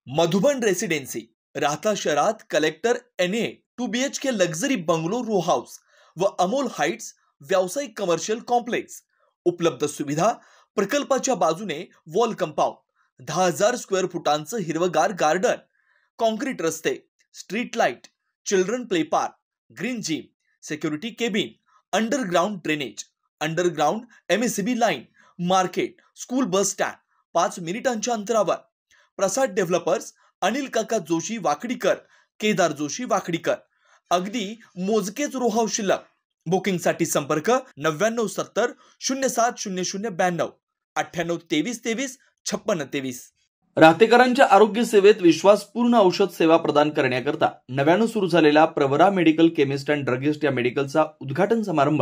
Madhuban Residency Rahata शहरात collector NA 2 BHK luxury bungalow row house व Amol Heights व्यावसायिक कमर्शियल कॉम्प्लेक्स. उपलब्ध सुविधा प्रकल्पाच्या बाजूने वॉल कंपाऊंड, 10,000 स्क्वेअर फुटांचं हिरवगार गार्डन, कॉन्क्रीट रस्ते, street light, children play park, green gym, security cabin, underground drainage, underground MSCB line, market, school bus stand 5 मिनिटांच्या अंतरावर. प्रसाद डेव्हलपर्स, अनिल काका जोशी वाकडीकर, केदार जोशी वाकडीकर. अगदी मोजकेच रो हाऊस शिल्लक. बुकिंगसाठी संपर्क 9970 070092 982323 5623. राहतेकरांच्या आरोग्य सेवेत विश्वासपूर्ण औषध सेवा प्रदान करण्याकरता नव्यानं सुरू झालेल्या Pravara medical chemist and druggist या मेडिकलचा उद्घाटन समारंभ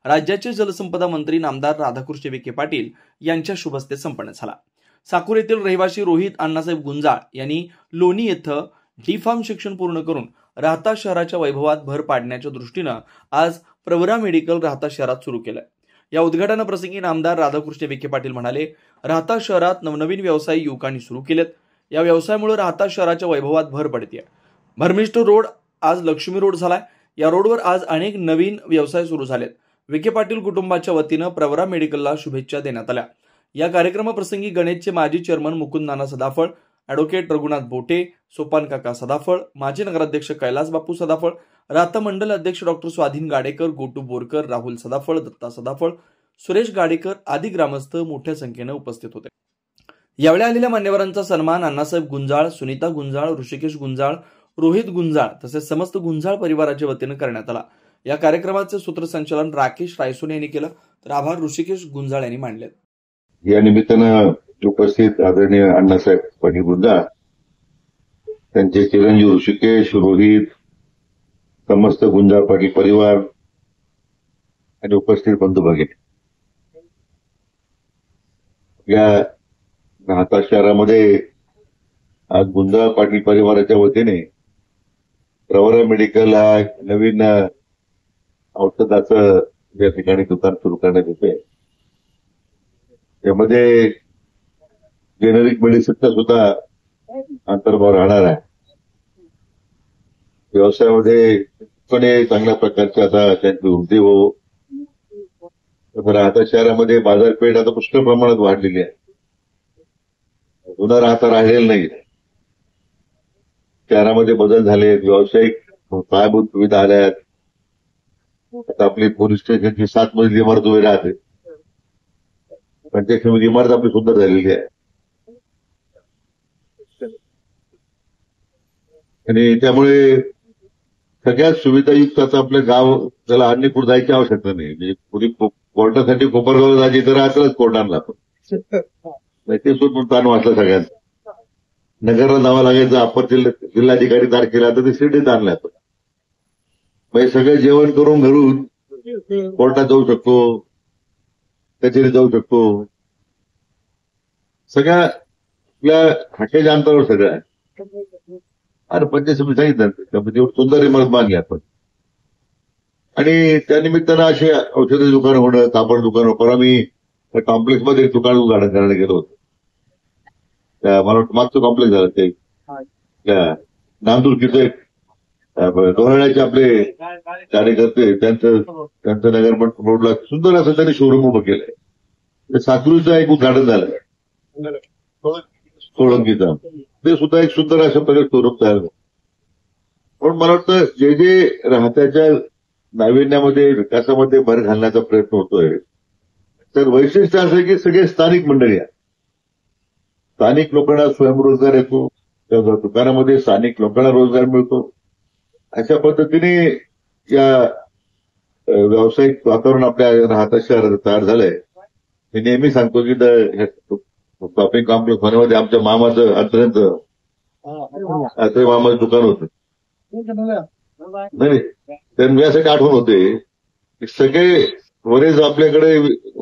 राज्याचे जलसंपदा मंत्री नामदार राधाकृष्ण विखे पाटील यांच्या शुभ हस्ते संपन्न झाला. साकूर येथील रहिवासी रोहित अण्णासाहेब गुंजाळ यांनी लोणी येथे D.Pharm शिक्षण पूर्ण करून राहता शहराच्या वैभवात भर पाडण्याच्या दृष्टीनं आज प्रवरा मेडिकल राहता शहरात सुरू केलं. या उद्घाटनाप्रसंगी नामदार राधाकृष्ण विखे पाटील म्हणाले, राहता शहरात नवनवीन व्यवसाय युवकांनी सुरू केलेत. या व्यवसायामुळे राहता शहराच्या वैभवात भर पडते. भरमिष्ट रोड आज लक्ष्मी रोड झालाय. या रोडवर आज अनेक नवीन व्यवसाय सुरू झालेत. विखे पाटील कुटुंबाच्या वतीनं प्रवरा मेडिकलला शुभेच्छा देण्यात आल्या. या कार्यक्रमाप्रसंगी गणेशचे माजी चेअरमन मुकुंद नाना सदाफळ, ॲडव्होकेट रघुनाथ बोटे, सोपान काका सदाफळ, माजी नगराध्यक्ष कैलास बापू सदाफळ, राहता मंडल अध्यक्ष डॉक्टर स्वाधीन गाडेकर, गोटू बोरकर, राहुल सदाफळ, दत्ता सदाफळ, सुरेश गाडेकर आदी ग्रामस्थ मोठ्या संख्येने उपस्थित होते. यावेळी आलेल्या मान्यवरांचा सन्मान अण्णासाहेब गुंजाळ, सुनीता गुंजाळ, ऋषिकेश गुंजाळ, रोहित गुंजाळ तसेच समस्त गुंजाळ परिवाराच्या वतीनं करण्यात आला. या कार्यक्रमाचे सूत्रसंचालन राकेश रायसोने यांनी केलं, तर आभार ऋषिकेश गुंजाळ यांनी मानले. या निमित्तानं उपस्थित आदरणीय अण्णासाहेब पाटील गुंजाळ, त्यांचे चिरंजीव ऋषिकेश, रोहित, समस्त गुंजाळ पाटील परिवार आणि उपस्थित बंधू भगिनी, या राहता शहरामध्ये आज गुंजाळ पाटील परिवाराच्या वतीने प्रवरा मेडिकल हा नवीन औषधाचं या ठिकाणी दुकान सुरू करण्यात येते. त्यामध्ये जेनेरिक मेडिसिनचा सुद्धा अंतर्भाव राहणार आहे. व्यवसायामध्ये पण चांगल्या प्रकारचे आता त्यांची वृद्धी हो. राहता शहरामध्ये बाजारपेठ आता पुष्कळ प्रमाणात वाढलेली आहे. जुना राहता राहिलेला नाही. शहरामध्ये बदल झाले, व्यावसायिक पायाभूत सुविधा आल्या आहेत. आता आपली पोलीस स्टेशनची 7 मजली इमारत उभी राहते. पंचायत इमारत आपली सुंदर झालेली आहे आणि त्यामुळे सगळ्यात सुविधायुक्त आता आपलं गाव, त्याला अन्य कुठे जायची आवश्यकता नाही. म्हणजे पुढे कोर्टासाठी कोपरगावला जायची तर राहतच कोर्टांना आपण ते सुद्धा ताण वाचला सगळ्यांना. नगरला जावं लागायचं, अप्पर जिल्हाधिकारी तारखेला तर ते शिर्डीत आणलं आपण. म्हणजे सगळं जेवण करून घरून कोर्टात जाऊ शकतो, कचेरीत जाऊ शकतो. सगळ्या आपल्या हाकेच्या अंतरावर सगळं आहे. अरे पंचायत समिती सांगितलं सुंदर इमारत बांधली आपण. आणि त्यानिमित्तानं असे औषधाचे दुकान होणं, कापड दुकान होणं. आम्ही त्या कॉम्प्लेक्समध्ये एक दुकान उद्घाटन करायला गेलो होतो. मला वाटतं मागचं कॉम्प्लेक्स झालं ते नामदुर्गीचं एक दोराळ्याचे आपले कार्यकर्ते, त्यांचं नगर रोडला सुंदर असं त्यांनी शोरूम उभं केलंय. साकरीचं एक उद्घाटन झालं सोळंकीचा, ते सुद्धा एक सुंदर अशा प्रकारे शोरूम तयार झालं. पण मला वाटतं जे जे राहत्याच्या नाविन्यामध्ये, विकासामध्ये भर घालण्याचा प्रयत्न होतोय, तर वैशिष्ट्य असं की सगळे स्थानिक मंडळी आहेत. स्थानिक लोकांना स्वयंरोजगार येतो, त्या दुकानामध्ये स्थानिक लोकांना रोजगार मिळतो. अशा पद्धतीने या व्यावसायिक वातावरण आपल्या राहता शहरात तयार झालंय. मी नेहमी सांगतो की शॉपिंग कॉम्प्लेक्स होण्यामध्ये आमच्या मामाचं अत्यंत मामाचं दुकान होतं. नाही, तर यासाठी आठवण होते की सगळे बरेच आपल्याकडे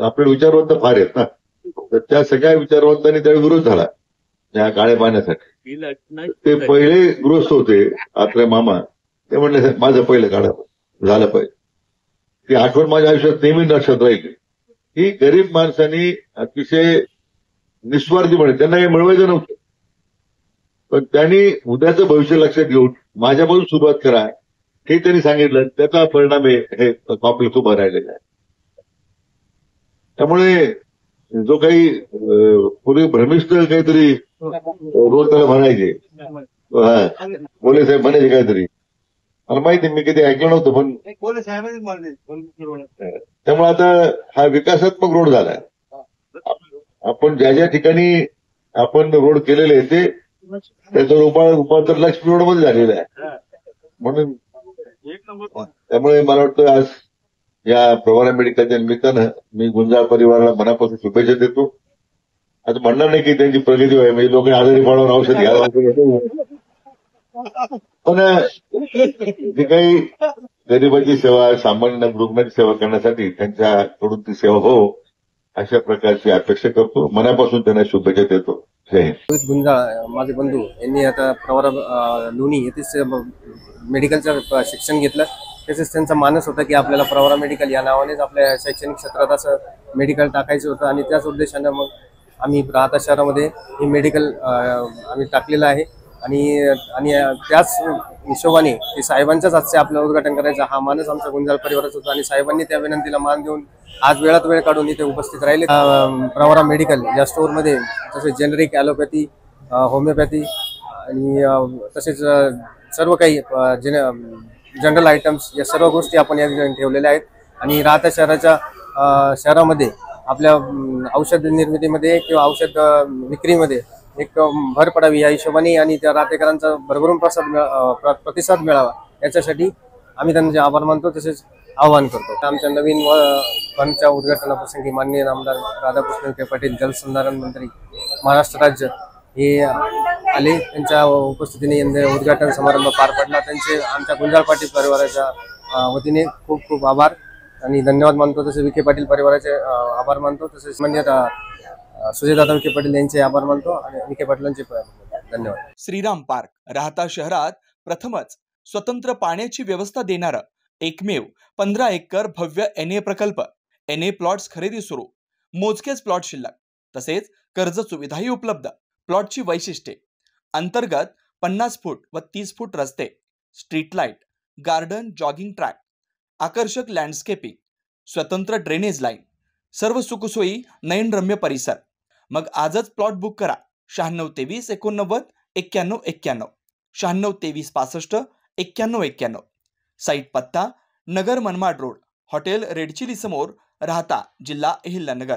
आपले विचारवंत फार आहेत ना, तर त्या सगळ्या विचारवंतांनी त्यावेळी विरोध झाला या काळ्या पाण्यासाठी. ते पहिले गृहस्थ होते आत्रे मामा, ते म्हणले माझं पहिलं काढा झालं पाहिजे. ती आठवण माझ्या आयुष्यात नेहमी लक्षात राहील की गरीब माणसांनी अतिशय निस्वार्थीपणे, त्यांना काही मिळवायचं नव्हतं, पण त्यांनी उद्याचं भविष्य लक्षात घेऊन माझ्यापासून सुरुवात करा हे त्यांनी सांगितलं. त्याचा परिणाम हे कॉम्प्लेक्स उभं राहिलेला आहे. त्यामुळे जो काही पूर्वी भ्रमिष्ठ काहीतरी रोज त्याला म्हणायचे, बोले साहेब म्हणायचे काहीतरी, मला माहिती मी कधी ऐकलं नव्हतं, पण त्यामुळे आता हा विकासात्मक रोड झाला. आपण ज्या ज्या ठिकाणी आपण रोड केलेले आहे ते त्याचं रूपांतर लक्ष्मी रोड मध्ये झालेलं आहे. म्हणून त्यामुळे मला वाटतं आज या प्रवरा मेडिकलच्या निमित्तानं मी गुंजाळ परिवाराला मनापासून शुभेच्छा देतो. आता म्हणणार नाही की त्यांची प्रगती व्हावी, म्हणजे लोक आजारी पडून औषध घ्यावं, पण जे काही गरिबाची सेवा, सामान्य रुग्णाची सेवा करण्यासाठी त्यांच्याकडून ती सेवा हो अशा प्रकारची अपेक्षा करतो. मनापासून त्यांना शुभेच्छा देतो. जय हिंद. रोहित गुंजाळ माझे बंधू यांनी आता प्रवरा लोणी येथेच मेडिकलचं शिक्षण घेतलं. तसेच त्यांचा मानस होता की आपल्याला प्रवरा मेडिकल या नावानेच आपल्या शैक्षणिक क्षेत्रात असं मेडिकल टाकायचं होतं आणि त्याच उद्देशानं मग आम्ही राहता शहरामध्ये हे मेडिकल आम्ही टाकलेलं आहे. आणि त्याच हिशोबाने ते साहेबांच्याच हातचे आपलं उद्घाटन करायचं हा मानस आमच्या गुंजाळ परिवाराचा होता आणि साहेबांनी त्या विनंतीला मान देऊन आज वेळात वेळ काढून इथे उपस्थित राहिले. प्रवरा मेडिकल या स्टोअरमध्ये तसेच जेनरिक, ॲलोपॅथी, होमिओपॅथी आणि तसेच सर्व काही जनरल आयटम्स या सर्व गोष्टी आपण या ठिकाणी ठेवलेल्या आहेत. आणि राहता शहरामध्ये आपल्या औषध निर्मितीमध्ये किंवा औषध विक्रीमध्ये एक भर पडावी या हिशोबाने आणि त्या राहतेकरांचा भरभरून प्रतिसाद मिळावा याच्यासाठी आम्ही त्यांचे आभार मानतो, तसेच आवाहन करतो. आमच्या नवीन फंडच्या उद्घाटनाप्रसंगी माननीय आमदार राधाकृष्ण विखे पाटील, जलसंधारण मंत्री महाराष्ट्र राज्य हे आले. त्यांच्या उपस्थितीने उद्घाटन समारंभ पार पडला. त्यांचे आमच्या गुंजाळ पाटील परिवाराच्या वतीने खूप खूप आभार आणि धन्यवाद मानतो. तसेच विखे पाटील परिवाराचे आभार मानतो. तसेच मान्यता सुजयदादा विखे पाटील यांचे आभार मानतो आणि विखे पाटलांचे धन्यवाद. श्रीराम पार्क राहता शहरात प्रथमच स्वतंत्र पाण्याची व्यवस्था देणारं एकमेव 15 एकर भव्य NA प्रकल्प. NA प्लॉट्स खरेदी सुरू, मोजकेच प्लॉट शिल्लक, तसेच कर्ज सुविधाही उपलब्ध. प्लॉटची वैशिष्ट्ये: अंतर्गत 50 फूट व 30 फूट रस्ते, street light, garden, jogging track, आकर्षक लँडस्केपिंग, स्वतंत्र ड्रेनेज लाईन, सर्व सुखसोयी, नयनरम्य परिसर. मग आजच प्लॉट बुक करा. 96 23 89 91 91, 96 23 65 91 91. साईट पत्ता: Nagar Manmad road, hotel red chilli समोर, राहता, जिल्हा अहिल्यानगर.